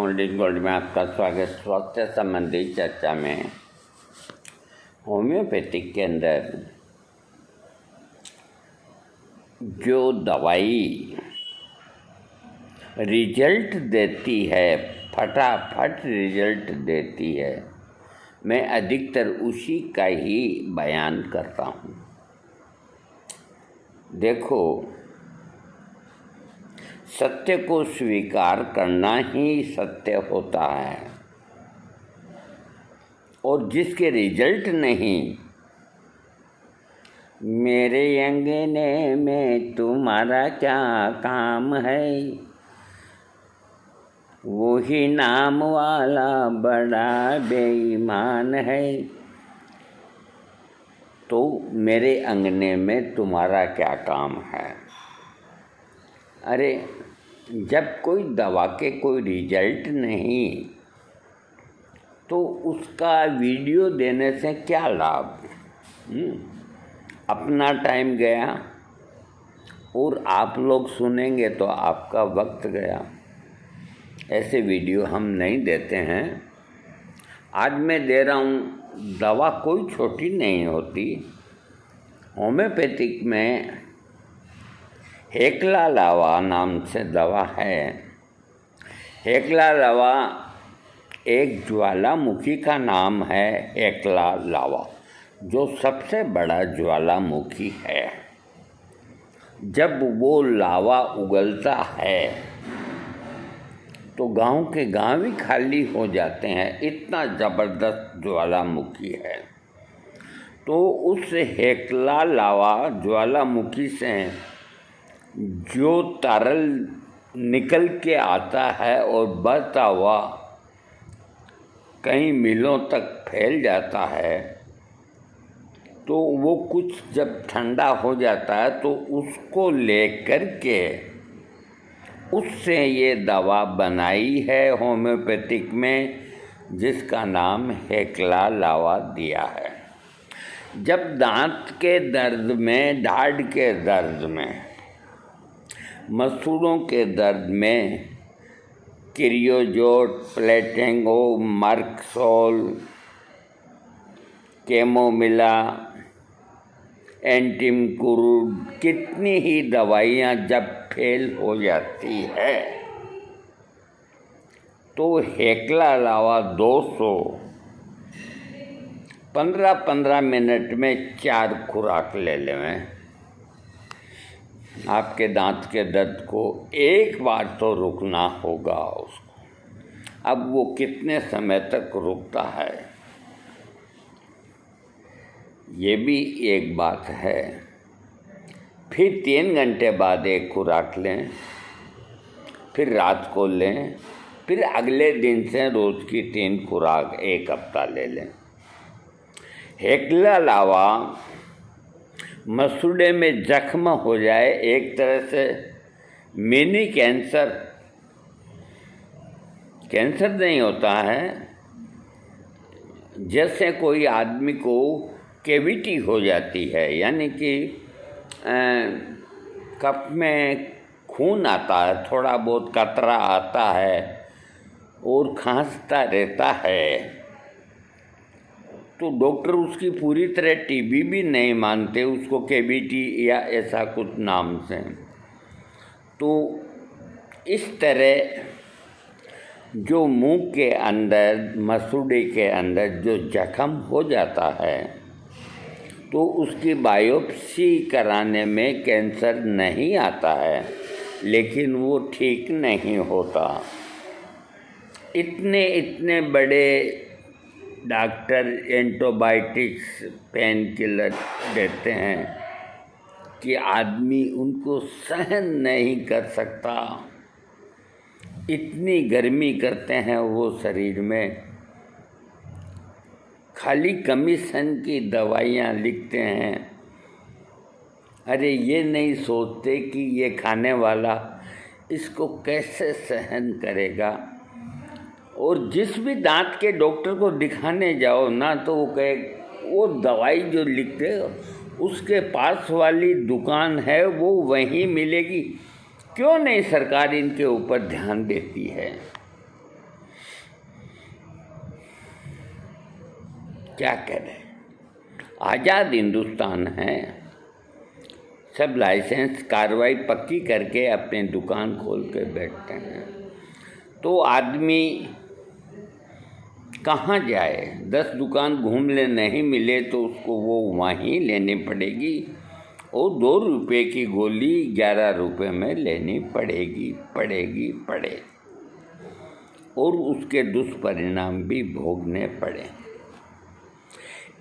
Golden gold में आपका स्वागत। स्वास्थ्य संबंधी चर्चा में होम्योपैथिक के अंदर जो दवाई रिजल्ट देती है, फटाफट रिजल्ट देती है, मैं अधिकतर उसी का ही बयान करता हूँ। देखो, सत्य को स्वीकार करना ही सत्य होता है, और जिसके रिजल्ट नहीं, मेरे अंगने में तुम्हारा क्या काम है, वही नाम वाला बड़ा बेईमान है, तो मेरे अंगने में तुम्हारा क्या काम है। अरे, जब कोई दवा के कोई रिजल्ट नहीं तो उसका वीडियो देने से क्या लाभ। अपना टाइम गया और आप लोग सुनेंगे तो आपका वक्त गया। ऐसे वीडियो हम नहीं देते हैं। आज मैं दे रहा हूँ, दवा कोई छोटी नहीं होती। होम्योपैथिक में हेकला लावा नाम से दवा है। हेकला लावा एक ज्वालामुखी का नाम है। हेकला लावा जो सबसे बड़ा ज्वालामुखी है, जब वो लावा उगलता है तो गांव के गांव ही खाली हो जाते हैं, इतना ज़बरदस्त ज्वालामुखी है। तो उस हेकला लावा ज्वालामुखी से जो तरल निकल के आता है और बहता हुआ कई मीलों तक फैल जाता है, तो वो कुछ जब ठंडा हो जाता है तो उसको लेकर के उससे ये दवा बनाई है होम्योपैथिक में, जिसका नाम हेकला लावा दिया है। जब दांत के दर्द में, दाढ़ के दर्द में, मसूड़ों के दर्द में क्रियोजोट, प्लेटेंगो, मर्कसोल, कैमोमिला, एंटिमकुरुड, कितनी ही दवाइयाँ जब फेल हो जाती है तो हेकला लावा 200 15-15 मिनट में 4 खुराक ले लें। आपके दांत के दर्द को एक बार तो रुकना होगा उसको। अब वो कितने समय तक रुकता है, ये भी एक बात है। फिर 3 घंटे बाद एक खुराक लें, फिर रात को लें, फिर अगले दिन से रोज़ की 3 खुराक 1 हफ्ता ले लें। हेकला लावा मसूड़े में जख्म हो जाए, एक तरह से मिनी कैंसर, कैंसर नहीं होता है, जैसे कोई आदमी को कैविटी हो जाती है, यानी कि कफ में खून आता है, थोड़ा बहुत कतरा आता है और खांसता रहता है, तो डॉक्टर उसकी पूरी तरह टीबी भी नहीं मानते, उसको कैविटी या ऐसा कुछ नाम से। तो इस तरह जो मुंह के अंदर, मसूड़े के अंदर जो जख्म हो जाता है, तो उसकी बायोप्सी कराने में कैंसर नहीं आता है, लेकिन वो ठीक नहीं होता। इतने बड़े डॉक्टर एंटीबायोटिक्स, पेन किलर देते हैं कि आदमी उनको सहन नहीं कर सकता। इतनी गर्मी करते हैं वो शरीर में, खाली कमीशन की दवाइयाँ लिखते हैं। अरे, ये नहीं सोचते कि ये खाने वाला इसको कैसे सहन करेगा। और जिस भी दांत के डॉक्टर को दिखाने जाओ ना, तो वो कहे वो दवाई जो लिखते उसके पास वाली दुकान है वो वहीं मिलेगी। क्यों नहीं सरकार इनके ऊपर ध्यान देती है? क्या करें, आज़ाद हिंदुस्तान है, सब लाइसेंस कार्रवाई पक्की करके अपने दुकान खोल के बैठते हैं। तो आदमी कहाँ जाए, 10 दुकान घूम ले, नहीं मिले तो उसको वो वहीं लेनी पड़ेगी और 2 रुपये की गोली 11 रुपये में लेनी पड़ेगी और उसके दुष्परिणाम भी भोगने पड़े।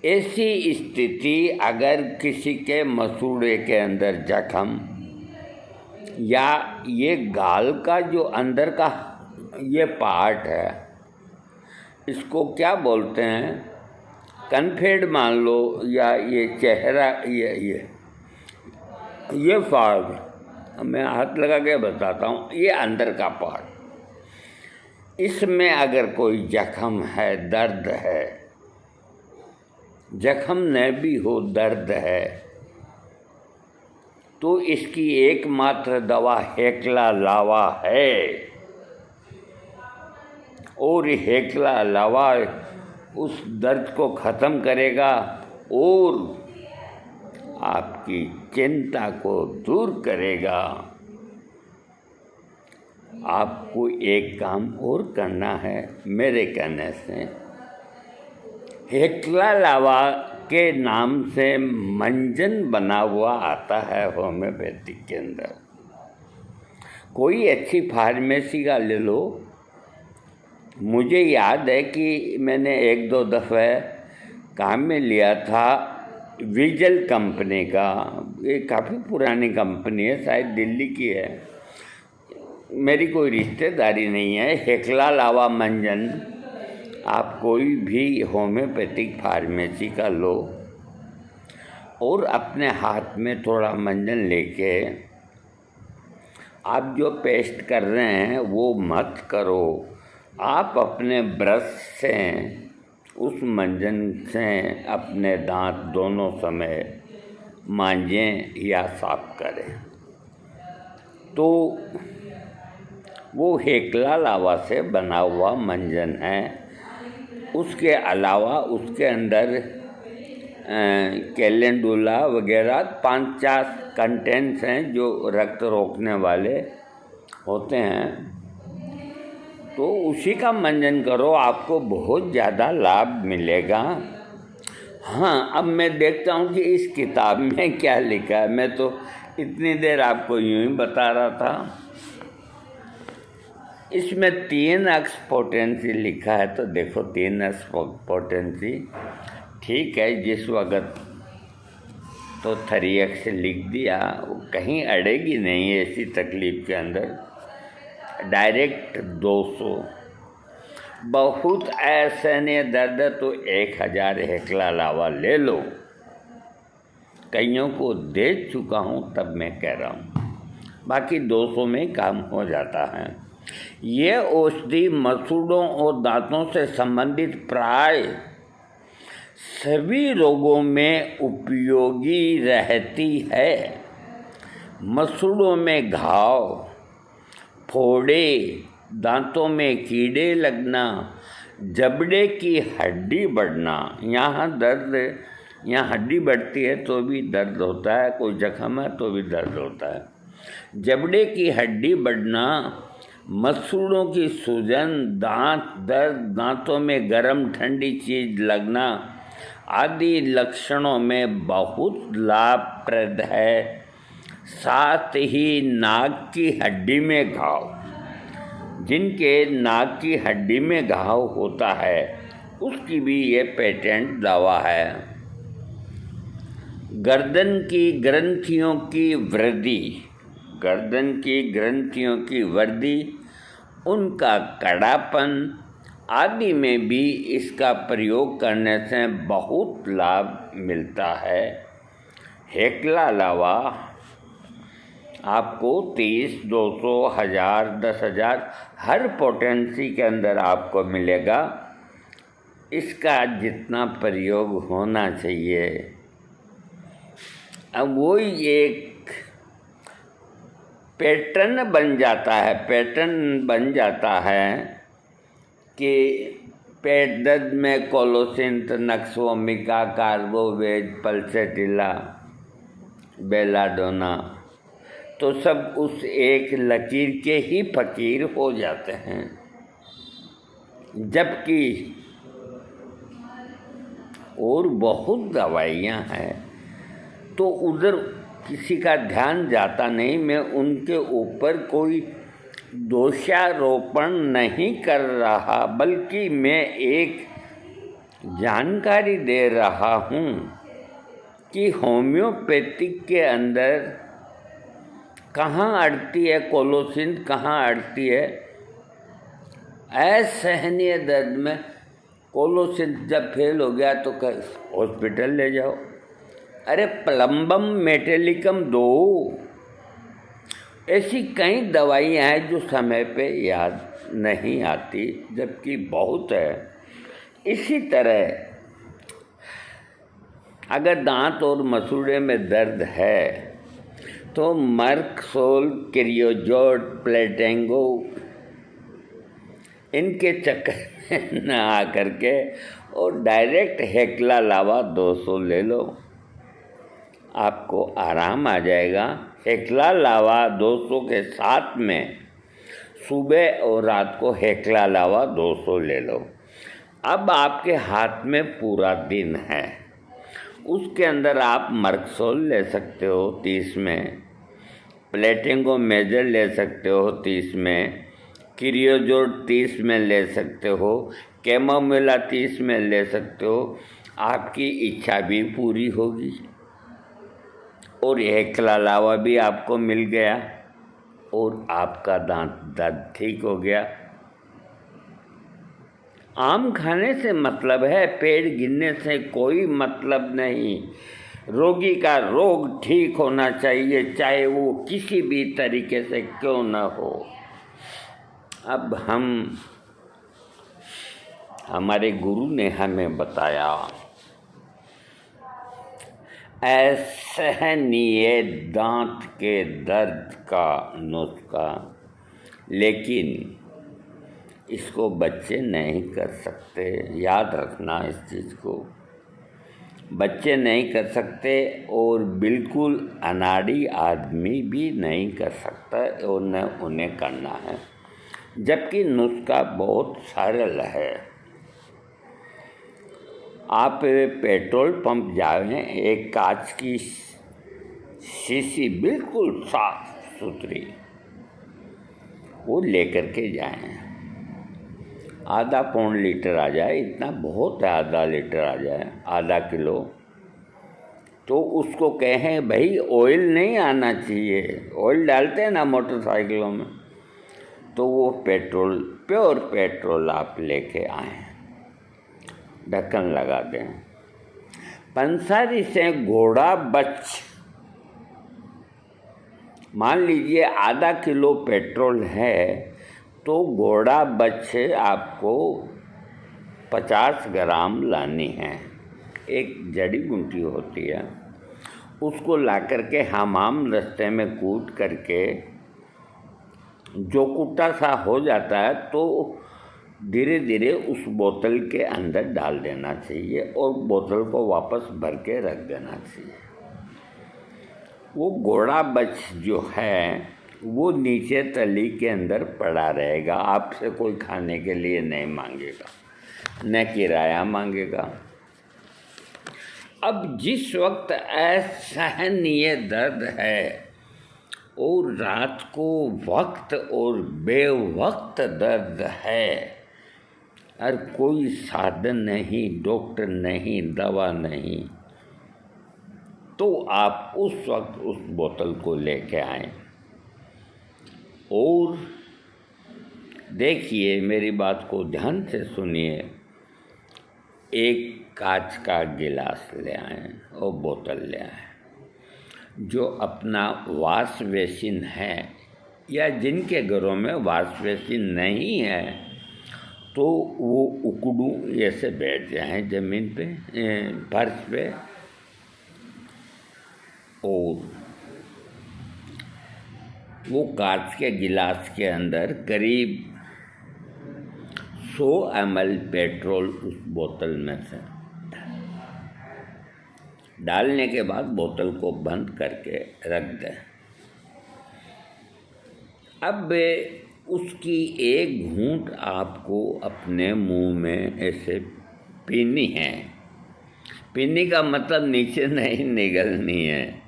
ऐसी स्थिति अगर किसी के मसूड़े के अंदर जख्म या ये गाल का जो अंदर का ये पार्ट है, इसको क्या बोलते हैं, कनफेड मान लो, या ये चेहरा, ये पार्ट, मैं हाथ लगा के बताता हूँ, ये अंदर का पार्ट, इसमें अगर कोई जख्म है, दर्द है, जख्म न भी हो, दर्द है, तो इसकी एकमात्र दवा हेकला लावा है। और हेकला लावा उस दर्द को ख़त्म करेगा और आपकी चिंता को दूर करेगा। आपको एक काम और करना है मेरे कहने से। हेकला लावा के नाम से मंजन बना हुआ आता है होम्योपैथिक के अंदर। कोई अच्छी फार्मेसी का ले लो। मुझे याद है कि मैंने 1-2 दफ़े काम में लिया था विजल कंपनी का। ये काफ़ी पुरानी कंपनी है, शायद दिल्ली की है, मेरी कोई रिश्तेदारी नहीं है। हेकला लावा मंजन आप कोई भी होम्योपैथिक फार्मेसी का लो और अपने हाथ में थोड़ा मंजन लेके आप जो पेस्ट कर रहे हैं वो मत करो। आप अपने ब्रश से उस मंजन से अपने दांत दोनों समय मांजें या साफ करें, तो वो हेकला लावा से बना हुआ मंजन है। उसके अलावा उसके अंदर कैलेंडुला वगैरह 5-4 कंटेंट्स हैं जो रक्त रोकने वाले होते हैं, तो उसी का मंजन करो, आपको बहुत ज़्यादा लाभ मिलेगा। हाँ, अब मैं देखता हूँ कि इस किताब में क्या लिखा है। मैं तो इतनी देर आपको यूँ ही बता रहा था। इसमें 3 अक्ष पोटेंसी लिखा है, तो देखो 3 अक्ष पोटेंसी ठीक है। जिस वक्त तो 3 अक्ष लिख दिया, कहीं अड़ेगी नहीं ऐसी तकलीफ के अंदर, डायरेक्ट 200। बहुत ऐसे ने दर्द तो 1000 हेकला लावा ले लो। कईयों को दे चुका हूँ, तब मैं कह रहा हूँ, बाकी 200 में काम हो जाता है। ये औषधि मसूड़ों और दांतों से संबंधित प्राय सभी रोगों में उपयोगी रहती है। मसूड़ों में घाव, फोड़े, दांतों में कीड़े लगना, जबड़े की हड्डी बढ़ना, यहाँ दर्द, यहाँ हड्डी बढ़ती है तो भी दर्द होता है, कोई जख्म है तो भी दर्द होता है। जबड़े की हड्डी बढ़ना, मसूड़ों की सूजन, दांत दर्द, दांतों में गर्म ठंडी चीज़ लगना आदि लक्षणों में बहुत लाभप्रद है। साथ ही नाक की हड्डी में घाव, जिनके नाक की हड्डी में घाव होता है उसकी भी ये पेटेंट दवा है। गर्दन की ग्रंथियों की वृद्धि, गर्दन की ग्रंथियों की वृद्धि, उनका कड़ापन आदि में भी इसका प्रयोग करने से बहुत लाभ मिलता है। हेकला लावा आपको 30, 200, 1000, 10,000 हर पोटेंसी के अंदर आपको मिलेगा। इसका जितना प्रयोग होना चाहिए, अब वो एक पैटर्न बन जाता है कि पेट दर्द में colocynth, nux vomica, carbo veg, pulsatilla, belladonna, तो सब उस एक लकीर के ही फकीर हो जाते हैं। जबकि और बहुत दवाइयाँ हैं, तो उधर किसी का ध्यान जाता नहीं। मैं उनके ऊपर कोई दोषारोपण नहीं कर रहा, बल्कि मैं एक जानकारी दे रहा हूँ कि होम्योपैथिक के अंदर कहाँ अड़ती है कोलोसिन, कहाँ अड़ती है असहनीय दर्द में। कोलोसिन जब फेल हो गया तो हॉस्पिटल ले जाओ। अरे प्लम्बम मेटेलिकम दो। ऐसी कई दवाइयाँ हैं जो समय पे याद नहीं आती, जबकि बहुत है। इसी तरह अगर दांत और मसूड़े में दर्द है तो मर्कसोल, क्रियोजोट, प्लेटेंगो इनके चक्कर में न आ करके और डायरेक्ट हेक्ला लावा 200 ले लो, आपको आराम आ जाएगा। हेक्ला लावा 200 के साथ में सुबह और रात को हेक्ला लावा 200 ले लो। अब आपके हाथ में पूरा दिन है, उसके अंदर आप मर्कसोल ले सकते हो 30 में, प्लेटेंगो मेजर ले सकते हो 30 में, क्रियोजोट 30 में ले सकते हो, कैमोमिला 30 में ले सकते हो। आपकी इच्छा भी पूरी होगी और हेक्ला लावा भी आपको मिल गया और आपका दांत दर्द ठीक हो गया। आम खाने से मतलब है, पेड़ गिरने से कोई मतलब नहीं। रोगी का रोग ठीक होना चाहिए, चाहे वो किसी भी तरीके से क्यों न हो। अब हमारे गुरु ने हमें बताया असहनीय दांत के दर्द का नुस्खा, लेकिन इसको बच्चे नहीं कर सकते। याद रखना इस चीज़ को, बच्चे नहीं कर सकते और बिल्कुल अनाड़ी आदमी भी नहीं कर सकता और न उन्हें करना है, जबकि नुस्खा बहुत सरल है। आप पेट्रोल पंप जाएं, एक कांच की शीशी बिल्कुल साफ सुथरी वो लेकर के जाएं। आधा पौन लीटर आ जाए, इतना बहुत है, आधा लीटर आ जाए, आधा किलो, तो उसको कहें भाई ऑयल नहीं आना चाहिए। ऑयल डालते हैं ना मोटरसाइकिलों में, तो वो पेट्रोल, प्योर पेट्रोल आप लेके आएँ, ढक्कन लगा दें। पंसारी से घोड़ा बच, मान लीजिए आधा किलो पेट्रोल है तो घोड़ा बच आपको 50 ग्राम लानी है। एक जड़ी बूटी होती है, उसको ला करके हमाम रास्ते में कूट करके जो कुट्टा सा हो जाता है तो धीरे धीरे उस बोतल के अंदर डाल देना चाहिए और बोतल को वापस भर के रख देना चाहिए। वो घोड़ा बच जो है वो नीचे तली के अंदर पड़ा रहेगा, आपसे कोई खाने के लिए नहीं मांगेगा, न किराया मांगेगा। अब जिस वक्त असहनीय दर्द है और रात को वक्त और बेवक्त दर्द है और कोई साधन नहीं, डॉक्टर नहीं, दवा नहीं, तो आप उस वक्त उस बोतल को लेके आएं और देखिए, मेरी बात को ध्यान से सुनिए। एक कांच का गिलास ले आएं और बोतल ले आएं। जो अपना वाश बेसिन है या जिनके घरों में वाश बेसिन नहीं है तो वो उकड़ू ऐसे बैठ जाएं ज़मीन पे, फर्श पे, और वो कांच के गिलास के अंदर करीब 100 ml पेट्रोल उस बोतल में से डालने के बाद बोतल को बंद करके रख दें। अब उसकी एक घूंट आपको अपने मुंह में ऐसे पीनी है। पीने का मतलब नीचे नहीं निगलनी है।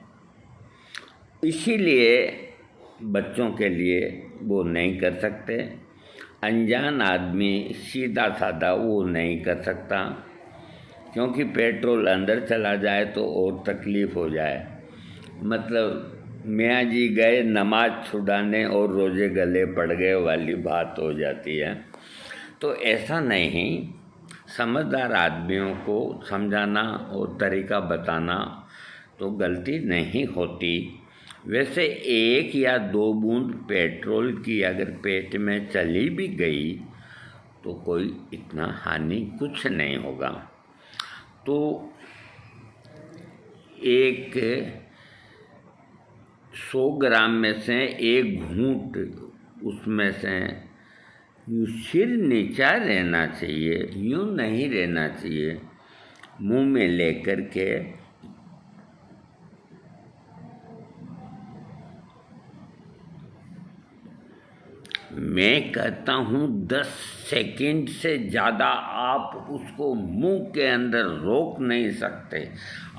इसीलिए बच्चों के लिए वो नहीं कर सकते, अनजान आदमी सीधा साधा वो नहीं कर सकता, क्योंकि पेट्रोल अंदर चला जाए तो और तकलीफ़ हो जाए। मतलब मियाँ जी गए नमाज छुड़ाने और रोज़े गले पड़ गए वाली बात हो जाती है। तो ऐसा नहीं, समझदार आदमियों को समझाना और तरीका बताना तो गलती नहीं होती। वैसे 1 या 2 बूंद पेट्रोल की अगर पेट में चली भी गई तो कोई इतना हानि कुछ नहीं होगा। तो एक 100 ग्राम में से 1 घूंट उसमें से यूँ सिर नीचा रहना चाहिए, यूँ नहीं रहना चाहिए। मुंह में लेकर के मैं कहता हूँ 10 सेकंड से ज़्यादा आप उसको मुंह के अंदर रोक नहीं सकते।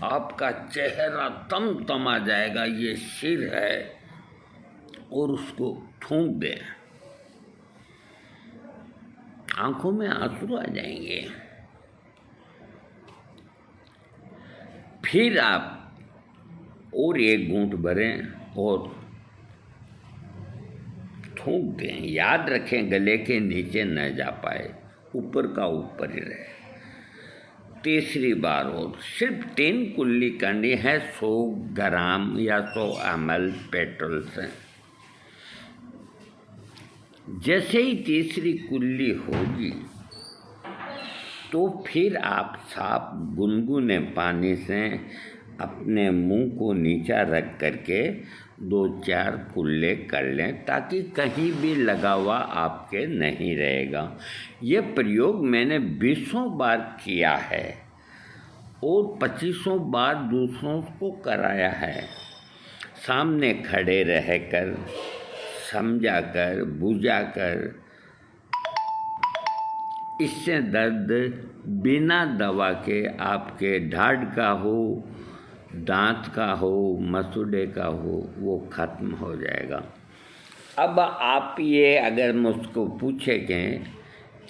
आपका चेहरा तमतमा जाएगा, ये सिर है, और उसको थूक दें। आंखों में आंसू आ जाएंगे। फिर आप और 1 घूंट भरें और थूक दें। याद रखें गले के नीचे न जा पाए, ऊपर का ऊपर ही रहे। तीसरी बार और सिर्फ 3 कुल्ली करनी है 100 ग्राम या 100 ml पेट्रोल से। जैसे ही तीसरी कुल्ली होगी तो फिर आप साफ गुनगुने पानी से अपने मुंह को नीचा रख करके 2-4 कुल्ले कर लें, ताकि कहीं भी लगा हुआ आपके नहीं रहेगा। ये प्रयोग मैंने 20 बार किया है और 25 बार दूसरों को कराया है। सामने खड़े रहकर, समझा कर, बुझा कर। इससे दर्द बिना दवा के आपके ढाड का हो, दांत का हो, मसूड़े का हो, वो ख़त्म हो जाएगा। अब आप ये अगर मुझको पूछेंगे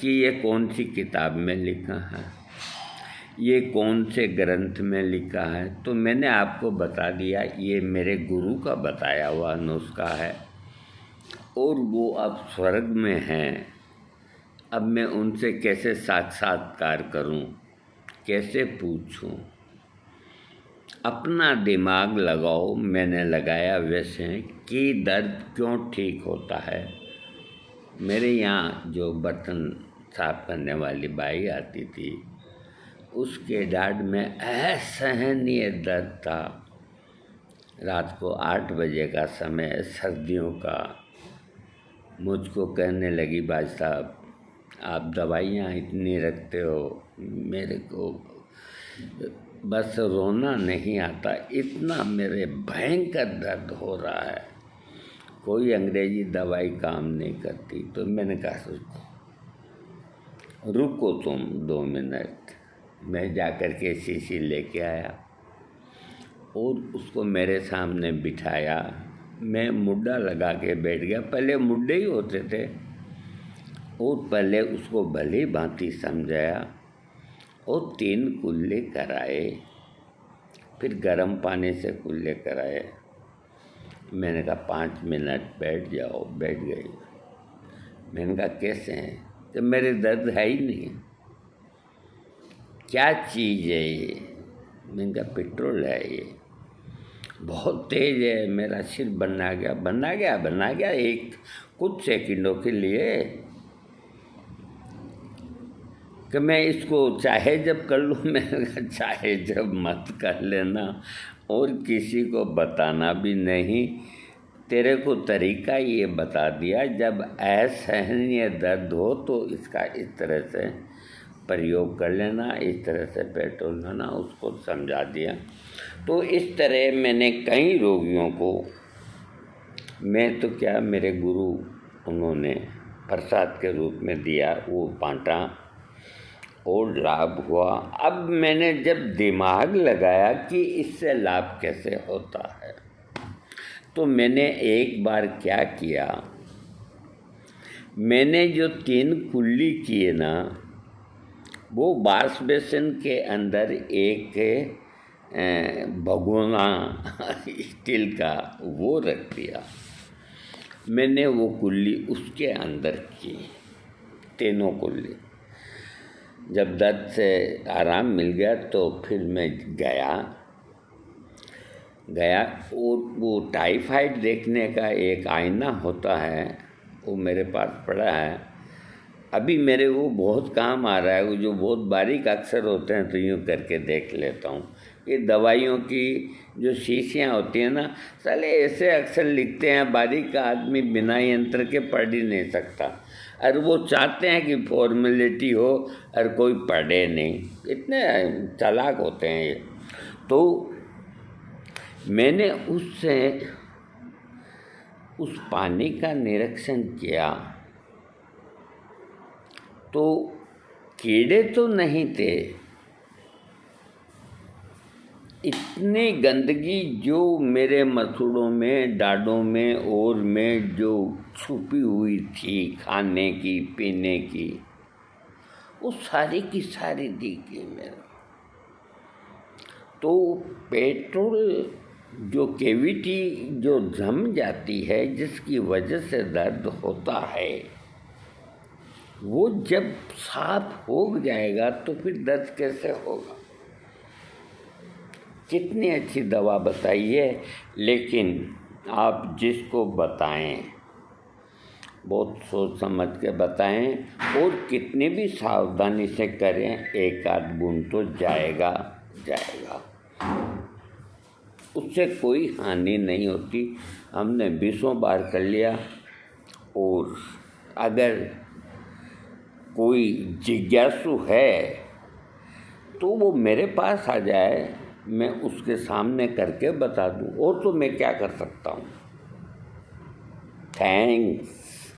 कि ये कौन सी किताब में लिखा है, ये कौन से ग्रंथ में लिखा है, तो मैंने आपको बता दिया ये मेरे गुरु का बताया हुआ नुस्खा है और वो अब स्वर्ग में हैं। अब मैं उनसे कैसे साक्षात्कार करूं, कैसे पूछूं? अपना दिमाग लगाओ। मैंने लगाया वैसे कि दर्द क्यों ठीक होता है। मेरे यहाँ जो बर्तन साफ करने वाली बाई आती थी, उसके ढाड में असहनीय दर्द था। रात को 8 बजे का समय, सर्दियों का। मुझको कहने लगी, भाई साहब आप दवाइयाँ इतनी रखते हो, मेरे को बस रोना नहीं आता, इतना मेरे भयंकर दर्द हो रहा है, कोई अंग्रेजी दवाई काम नहीं करती। तो मैंने कहा रुको तुम 2 मिनट। मैं जाकर के शीशी लेके आया और उसको मेरे सामने बिठाया। मैं मुड्ढा लगा के बैठ गया। पहले मुड्ढे ही होते थे और पहले उसको भली भांति समझाया और 3 कुल्ले कराए, फिर गर्म पानी से कुल्ले कराए। मैंने कहा 5 मिनट बैठ जाओ। बैठ गई। मैंने कहा कैसे हैं? तो मेरे दर्द है ही नहीं। क्या चीज़ है ये? मैंने कहा पेट्रोल है ये, बहुत तेज़ है, मेरा सिर बना गया एक कुछ सेकंडों के लिए कि मैं इसको चाहे जब कर लूँ। मैंने कहा चाहे जब मत कर लेना और किसी को बताना भी नहीं। तेरे को तरीका ये बता दिया, जब असहनीय दर्द हो तो इसका इस तरह से प्रयोग कर लेना, इस तरह से पेट्रोल लेना, उसको समझा दिया। तो इस तरह मैंने कई रोगियों को, मैं तो क्या, मेरे गुरु उन्होंने प्रसाद के रूप में दिया, वो बांटा और लाभ हुआ। अब मैंने जब दिमाग लगाया कि इससे लाभ कैसे होता है, तो मैंने एक बार क्या किया, मैंने जो 3 कुल्ली किए ना, वो वाश बेसिन के अंदर एक भगोना स्टील का वो रख दिया। मैंने वो कुल्ली उसके अंदर की, तीनों कुल्ली। जब दर्द से आराम मिल गया तो फिर मैं गया और वो टाइफाइड देखने का एक आईना होता है, वो मेरे पास पड़ा है अभी, मेरे वो बहुत काम आ रहा है। वो जो बहुत बारीक अक्षर होते हैं तो यूँ करके देख लेता हूँ। ये दवाइयों की जो शीशियाँ होती हैं ना, साले ऐसे अक्षर लिखते हैं बारीक का आदमी बिना यंत्र के पढ़ ही नहीं सकता, और वो चाहते हैं कि फॉर्मेलिटी हो और कोई पढ़े नहीं, इतने चालाक होते हैं ये। तो मैंने उससे उस पानी का निरीक्षण किया तो कीड़े तो नहीं थे, इतनी गंदगी जो मेरे मसूड़ों में, डाढ़ों में और में जो छुपी हुई थी खाने की पीने की, वो सारी की सारी दिखी मेरे। तो पेट्रोल जो कैविटी जो जम जाती है, जिसकी वजह से दर्द होता है, वो जब साफ हो जाएगा तो फिर दर्द कैसे होगा। कितनी अच्छी दवा बताइए, लेकिन आप जिसको बताएं बहुत सोच समझ के बताएं, और कितनी भी सावधानी से करें, एक आध बूंद तो जाएगा। उससे कोई हानि नहीं होती। हमने 20 बार कर लिया, और अगर कोई जिज्ञासु है तो वो मेरे पास आ जाए, मैं उसके सामने करके बता दूं, और तो मैं क्या कर सकता हूँ। थैंक्स।